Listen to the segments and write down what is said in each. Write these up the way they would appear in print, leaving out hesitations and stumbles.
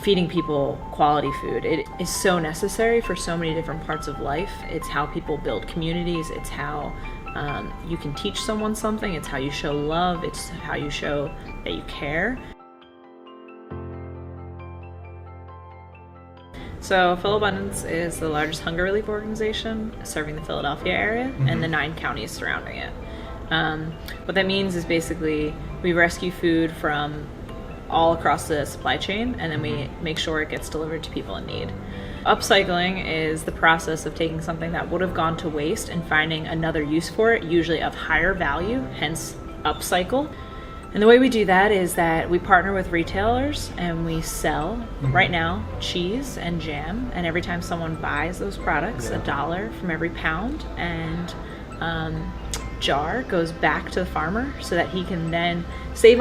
feeding people quality food. It is so necessary for so many different parts of life. It's how people build communities. It's how you can teach someone something. It's how you show love. It's how you show that you care. So Philabundance is the largest hunger relief organization serving the Philadelphia area and the 9 counties surrounding it. What that means is basically we rescue food from all across the supply chain, and then we make sure it gets delivered to people in need. Upcycling is the process of taking something that would have gone to waste and finding another use for it, usually of higher value, hence upcycle. And the way we do that is that we partner with retailers and we sell, right now, cheese and jam, and every time someone buys those products, $1 from every pound and jar goes back to the farmer so that he can then save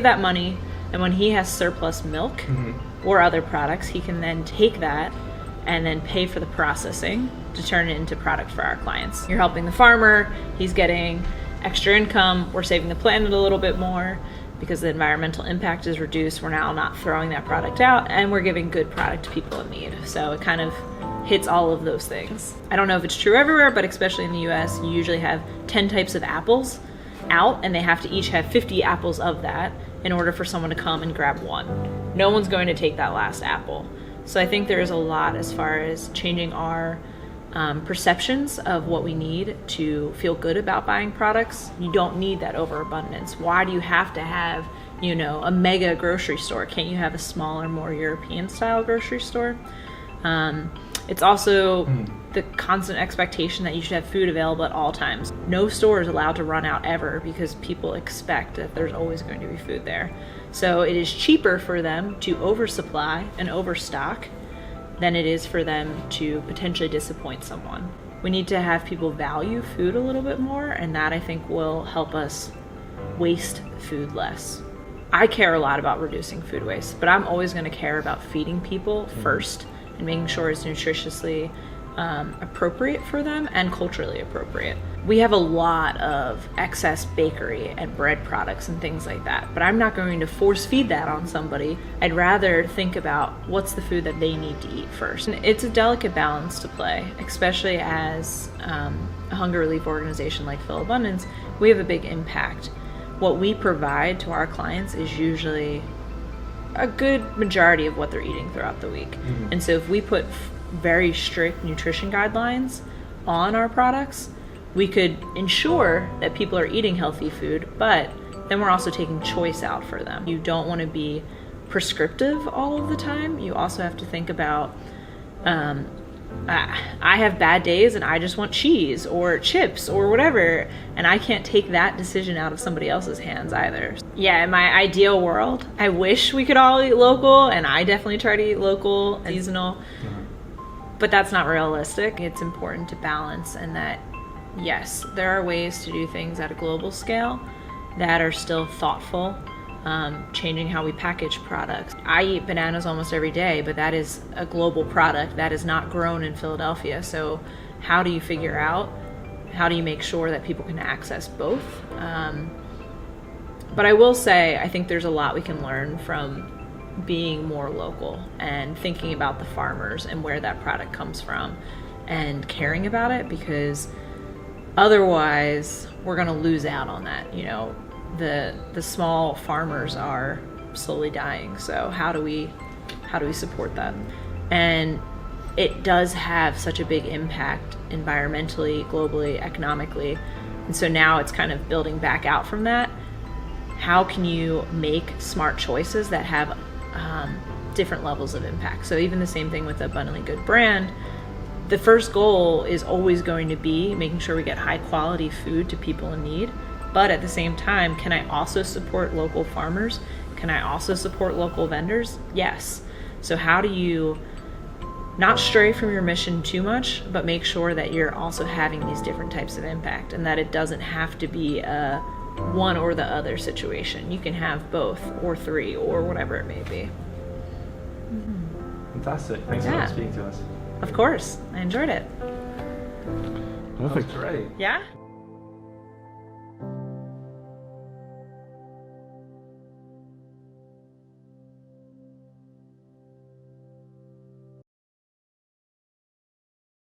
that money. And when he has surplus milk or other products, he can then take that and then pay for the processing to turn it into product for our clients. You're helping the farmer, he's getting extra income, we're saving the planet a little bit more because the environmental impact is reduced. We're now not throwing that product out, and we're giving good product to people in need. So it kind of hits all of those things. I don't know if it's true everywhere, but especially in the US, you usually have 10 types of apples out, and they have to each have 50 apples of that in order for someone to come and grab one. No one's going to take that last apple. So I think there is a lot as far as changing our perceptions of what we need to feel good about buying products. You don't need that overabundance. Why do you have to have, a mega grocery store? Can't you have a smaller, more European style grocery store? It's also the constant expectation that you should have food available at all times. No store is allowed to run out ever because people expect that there's always going to be food there. So it is cheaper for them to oversupply and overstock than it is for them to potentially disappoint someone. We need to have people value food a little bit more, and that I think will help us waste food less. I care a lot about reducing food waste, but I'm always going to care about feeding people first and making sure it's nutritiously appropriate for them and culturally appropriate. We have a lot of excess bakery and bread products and things like that, but I'm not going to force feed that on somebody. I'd rather think about what's the food that they need to eat first. And it's a delicate balance to play, especially as a hunger relief organization like Philabundance. We have a big impact. What we provide to our clients is usually a good majority of what they're eating throughout the week. And so if we put very strict nutrition guidelines on our products, we could ensure that people are eating healthy food, but then we're also taking choice out for them. You don't want to be prescriptive all of the time. You also have to think about, I have bad days and I just want cheese or chips or whatever, and I can't take that decision out of somebody else's hands either. Yeah, in my ideal world, I wish we could all eat local, and I definitely try to eat local and seasonal, but that's not realistic. It's important to balance, and that yes, there are ways to do things at a global scale that are still thoughtful, changing how we package products. I eat bananas almost every day, but that is a global product that is not grown in Philadelphia. So how do you figure out, how do you make sure that people can access both? But I will say, I think there's a lot we can learn from being more local and thinking about the farmers and where that product comes from and caring about it, because otherwise we're going to lose out on that. The small farmers are slowly dying. So how do we support that? And it does have such a big impact environmentally, globally, economically. And so now it's kind of building back out from that. How can you make smart choices that have different levels of impact? So even the same thing with the Abundantly Good brand, the first goal is always going to be making sure we get high quality food to people in need. But at the same time, can I also support local farmers? Can I also support local vendors? Yes. So how do you not stray from your mission too much, but make sure that you're also having these different types of impact, and that it doesn't have to be a one or the other situation. You can have both or three or whatever it may be. Fantastic. Thanks for speaking to us. Of course. I enjoyed it. Perfect. That was great. Yeah?